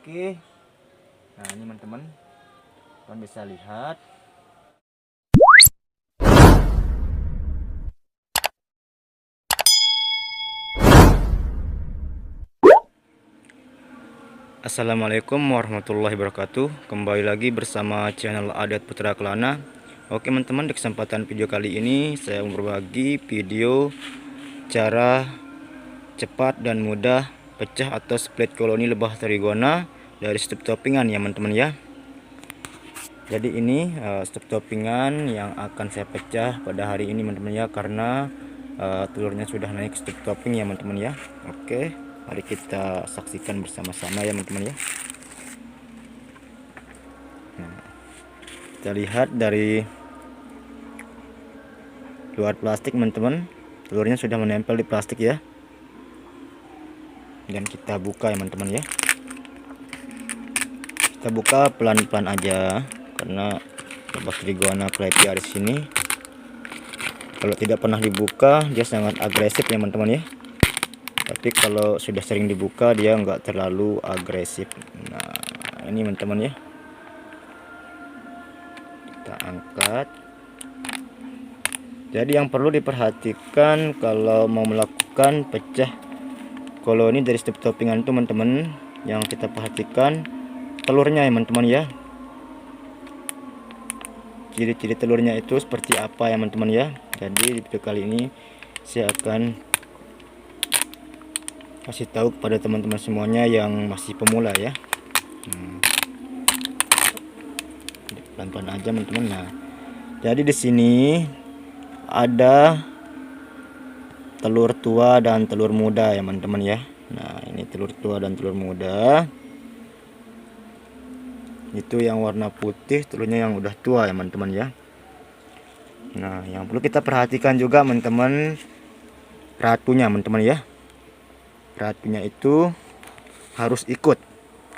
Oke, nah ini teman-teman, kalian bisa lihat. Assalamualaikum warahmatullahi wabarakatuh. Kembali lagi bersama channel Adat Putra Kelana. Oke teman-teman, di kesempatan video kali ini saya mau berbagi video cara cepat dan mudah pecah atau split koloni lebah trigona dari stop toppingan ya teman-teman ya. Jadi ini stop toppingan yang akan saya pecah pada hari ini teman-teman ya, karena telurnya sudah naik stop topping ya teman-teman ya. Oke, mari kita saksikan bersama-sama ya teman-teman ya. Nah, kita lihat dari luar plastik teman-teman, telurnya sudah menempel di plastik ya. Dan kita buka ya teman-teman ya. Kita buka pelan-pelan aja, karena lebah trigona clypearis ini kalau tidak pernah dibuka dia sangat agresif ya teman-teman ya. Tapi kalau sudah sering dibuka dia nggak terlalu agresif. Nah ini teman-teman ya, kita angkat. Jadi yang perlu diperhatikan kalau mau melakukan pecah koloni dari stop toppingan itu teman-teman, yang kita perhatikan telurnya ya teman-teman ya. Ciri-ciri telurnya itu seperti apa ya teman-teman ya. Jadi di video kali ini saya akan kasih tahu kepada teman-teman semuanya yang masih pemula ya. Pelan-pelan aja teman-teman. Nah, jadi di sini ada telur tua dan telur muda ya teman-teman ya. Nah, ini telur tua dan telur muda. Itu yang warna putih telurnya yang udah tua ya teman-teman ya. Nah, yang perlu kita perhatikan juga teman-teman, ratunya teman-teman ya. Ratunya itu harus ikut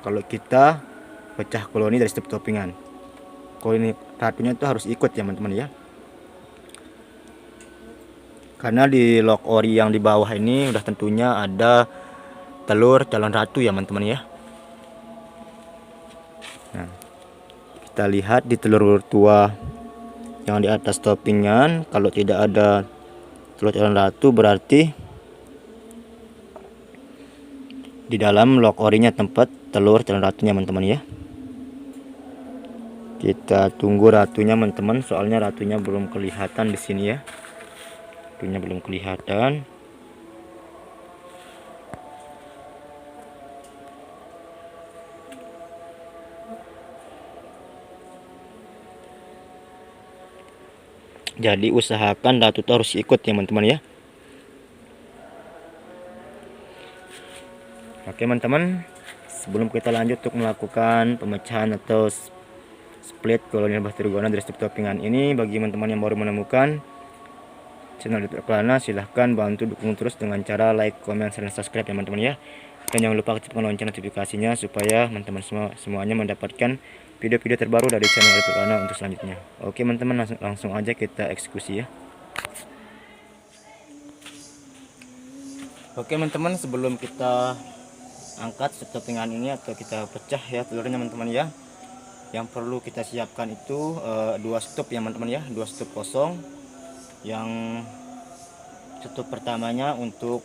kalau kita pecah koloni dari stop toppingan. Koloni ratunya itu harus ikut ya teman-teman ya. Karena di lock ori yang di bawah ini udah tentunya ada telur calon ratu ya teman-teman ya. Nah, kita lihat di telur tua yang di atas toppingan, kalau tidak ada telur calon ratu berarti di dalam lock orinya tempat telur calon ratunya teman-teman ya. Kita tunggu ratunya teman-teman, soalnya ratunya belum kelihatan di sini ya. Ratunya belum kelihatan. Jadi usahakan ratu itu harus ikut ya teman-teman ya. Oke teman-teman, sebelum kita lanjut untuk melakukan pemecahan atau split koloni lebah trigona dari stop toppingan ini, bagi teman-teman yang baru menemukan channel Adat Putra Kelana, silahkan bantu dukung terus dengan cara like, comment, dan subscribe ya teman-teman ya. Dan jangan lupa aktifkan lonceng notifikasinya supaya teman-teman semuanya mendapatkan video-video terbaru dari channel Adat Putra Kelana untuk selanjutnya. Oke teman-teman, langsung aja kita eksekusi ya. Oke teman-teman, sebelum kita angkat stop toppingan ini atau kita pecah ya telurnya teman-teman ya, yang perlu kita siapkan itu dua stop ya teman-teman ya, dua stop kosong. Yang stop pertamanya untuk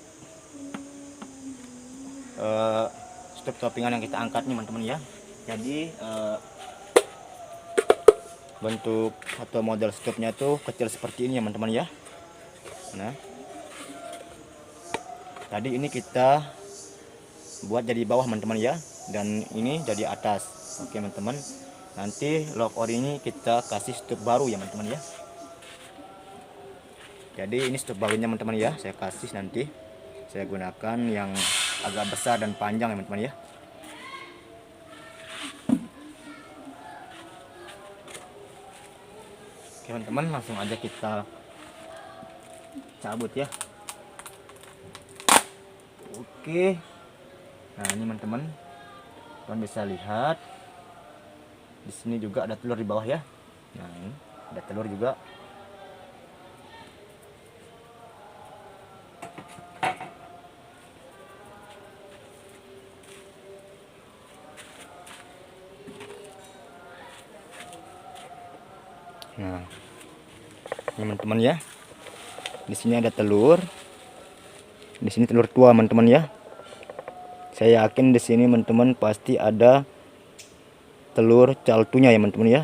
stop toppingan yang kita angkat nih teman-teman ya. Jadi bentuk atau model stopnya itu kecil seperti ini ya teman-teman ya. Nah, tadi ini kita buat jadi bawah teman-teman ya, dan ini jadi atas. Oke teman-teman, nanti lock ori ini kita kasih stop baru ya teman-teman ya. Jadi ini stop barunya teman-teman ya, saya kasih nanti. Saya gunakan yang agak besar dan panjang ya teman-teman ya. Oke teman-teman, langsung aja kita cabut ya. Oke, nah ini teman-teman, kalian bisa lihat di sini juga ada telur di bawah ya. Nah ini ada telur juga. Nah, ini teman-teman ya. Di sini ada telur. Di sini telur tua teman-teman ya. Saya yakin di sini teman-teman pasti ada telur caltunya ya teman-teman ya.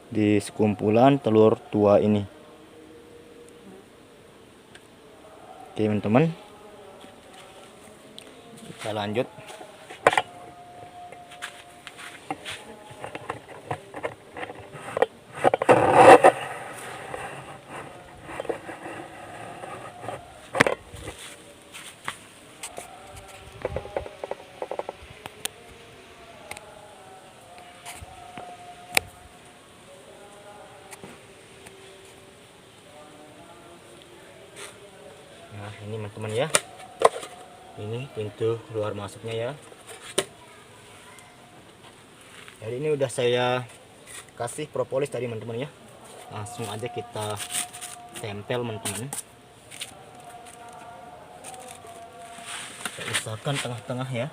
Di sekumpulan telur tua ini. Oke teman-teman. Kita lanjut. Nah, ini teman-teman ya. Ini pintu keluar masuknya ya. Jadi ini udah saya kasih propolis tadi teman-teman ya. Langsung aja kita tempel teman-teman. Kita usahakan tengah-tengah ya.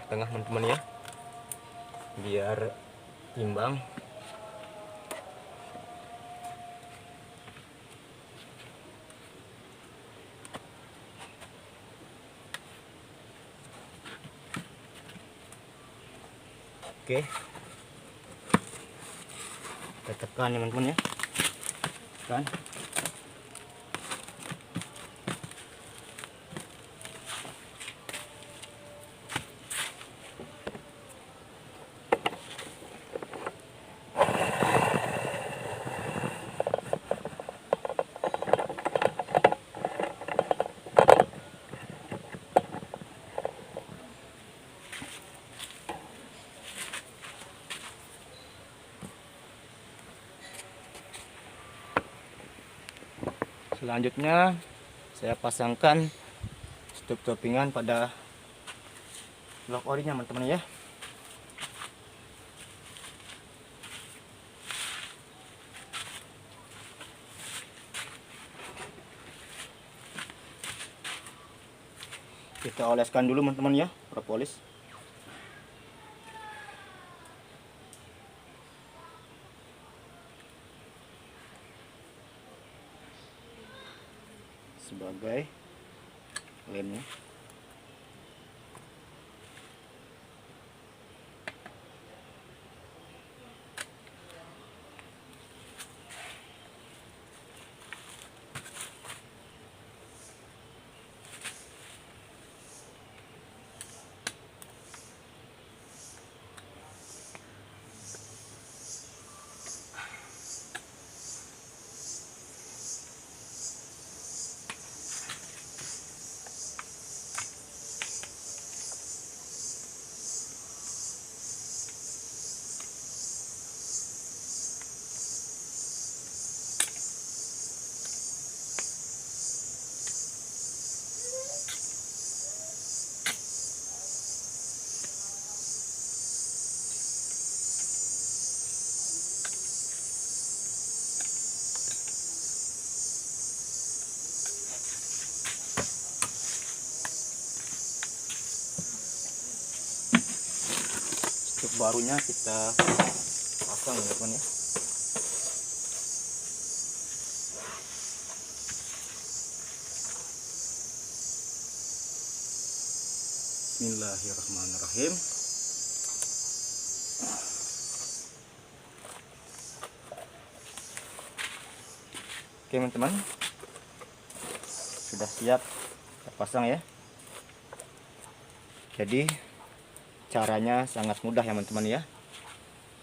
Tengah teman-teman ya, biar timbang. Oke, kita tekan ya teman-teman ya, tekan. Selanjutnya saya pasangkan stop toppingan pada blok orinya teman-teman ya. Kita oleskan dulu teman-teman ya propolis. Sebagai lemnya. Untuk barunya kita pasang ya teman ya. Bismillahirrahmanirrahim. Oke teman-teman, sudah siap kita pasang ya. Jadi caranya sangat mudah ya teman-teman ya,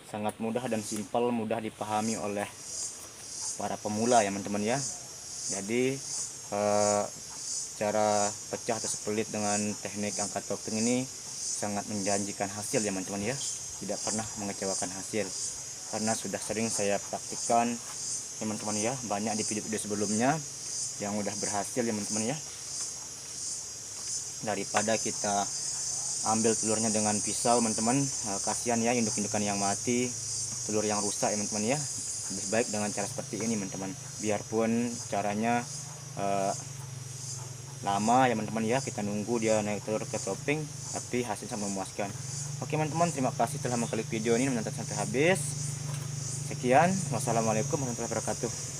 sangat mudah dan simpel, mudah dipahami oleh para pemula ya teman-teman ya. Jadi cara pecah atau sepelit dengan teknik angkat topping ini sangat menjanjikan hasil ya teman-teman ya, tidak pernah mengecewakan hasil karena sudah sering saya praktikkan teman-teman ya, banyak di video-video sebelumnya yang udah berhasil ya teman-teman ya. Daripada kita ambil telurnya dengan pisau teman-teman, kasihan ya induk-indukan yang mati, telur yang rusak ya teman-teman ya. Lebih baik dengan cara seperti ini teman-teman, biarpun caranya lama ya teman-teman ya, kita nunggu dia naik telur ke topping, tapi hasil sangat memuaskan. Oke teman-teman, terima kasih telah mengklik video ini, menonton sampai habis. Sekian, wassalamualaikum warahmatullahi wabarakatuh.